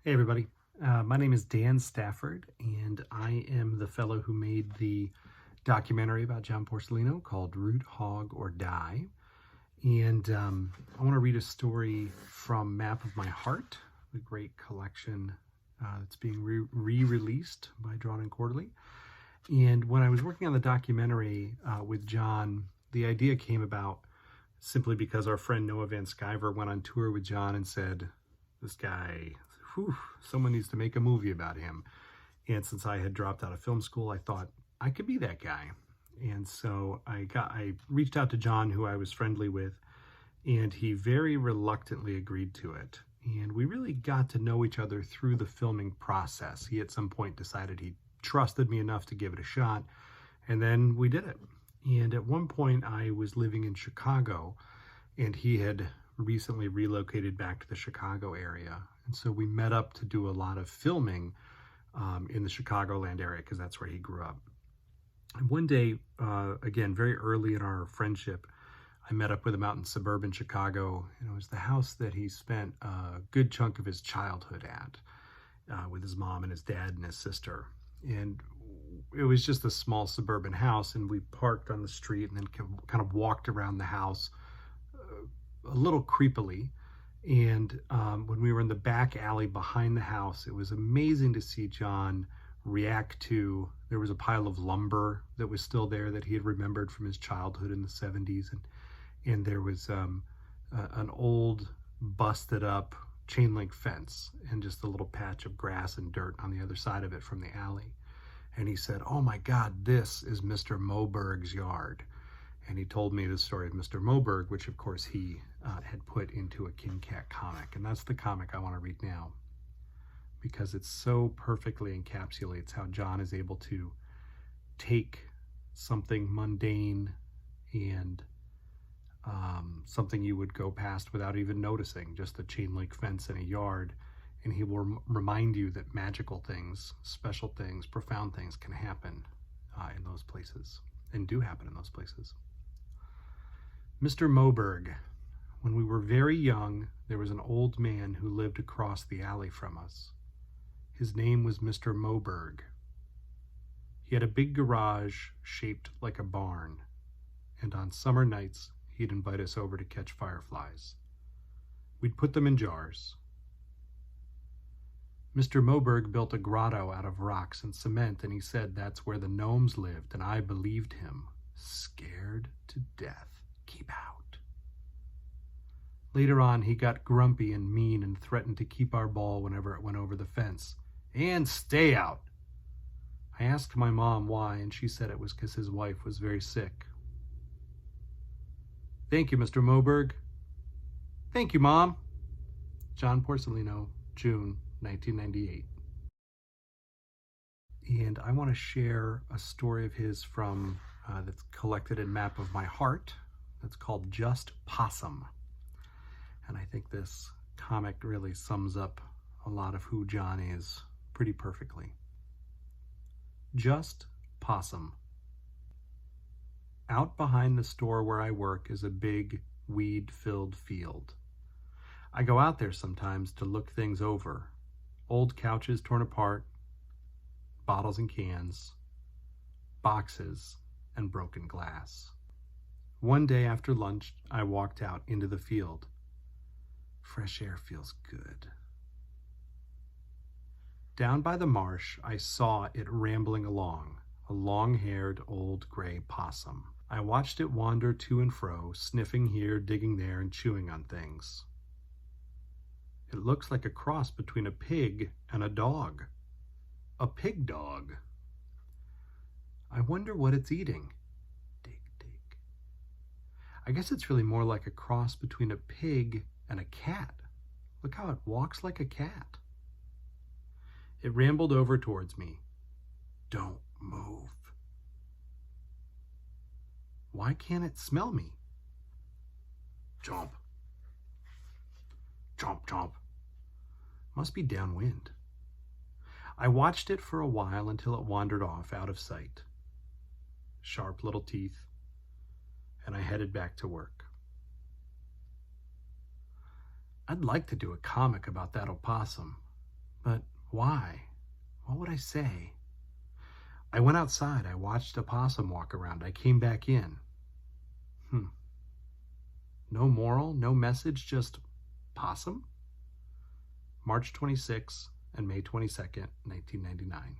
Hey everybody, my name is Dan Stafford, and I am the fellow who made the documentary about John Porcellino called Root, Hog, or Die. And I want to read a story from Map of My Heart, the great collection that's being re-released by Drawn and Quarterly. And when I was working on the documentary with John, the idea came about simply because our friend Noah Van Sciver went on tour with John and said, this guy, someone needs to make a movie about him. And since I had dropped out of film school, I thought I could be that guy. And so I reached out to John, who I was friendly with, and he very reluctantly agreed to it. And we really got to know each other through the filming process. He at some point decided he trusted me enough to give it a shot, and then we did it. And at one point I was living in Chicago, and he had recently relocated back to the Chicago area. And so we met up to do a lot of filming in the Chicagoland area because that's where he grew up. And one day, again, very early in our friendship, I met up with him out in suburban Chicago. And it was the house that he spent a good chunk of his childhood at with his mom and his dad and his sister. And it was just a small suburban house, and we parked on the street and then kind of walked around the house a little creepily. And when we were in the back alley behind the house, it was amazing to see John react to, there was a pile of lumber that was still there that he had remembered from his childhood in the 70s. And there was an old busted up chain link fence and just a little patch of grass and dirt on the other side of it from the alley. And he said, "Oh my God, this is Mr. Moberg's yard." And he told me the story of Mr. Moberg, which of course he had put into a King Cat comic. And that's the comic I want to read now, because it so perfectly encapsulates how John is able to take something mundane and something you would go past without even noticing, just a chain link fence in a yard, and he will remind you that magical things, special things, profound things can happen in those places, and do happen in those places. Mr. Moberg. When we were very young, there was an old man who lived across the alley from us. His name was Mr. Moberg. He had a big garage shaped like a barn, and on summer nights, he'd invite us over to catch fireflies. We'd put them in jars. Mr. Moberg built a grotto out of rocks and cement, and he said that's where the gnomes lived, and I believed him. Scared to death. Keep out. Later on, he got grumpy and mean and threatened to keep our ball whenever it went over the fence. And stay out. I asked my mom why, and she said it was because his wife was very sick. Thank you, Mr. Moberg. Thank you, Mom. John Porcellino, June 1998. And I want to share a story of his from that's collected in Map of My Heart. That's called Just Possum. And I think this comic really sums up a lot of who John is pretty perfectly. Just Possum. Out behind the store where I work is a big, weed-filled field. I go out there sometimes to look things over. Old couches torn apart, bottles and cans, boxes, and broken glass. One day after lunch, I walked out into the field. Fresh air feels good. Down by the marsh, I saw it rambling along, a long-haired old gray possum. I watched it wander to and fro, sniffing here, digging there, and chewing on things. It looks like a cross between a pig and a dog. A pig dog. I wonder what it's eating. Dig, dig. I guess it's really more like a cross between a pig and a cat. Look how it walks like a cat. It rambled over towards me. Don't move. Why can't it smell me? Chomp. Chomp, chomp. Must be downwind. I watched it for a while until it wandered off out of sight. Sharp little teeth, and I headed back to work. I'd like to do a comic about that opossum. But why? What would I say? I went outside. I watched a possum walk around. I came back in. No moral, no message, just possum? March 26th and May 22nd, 1999.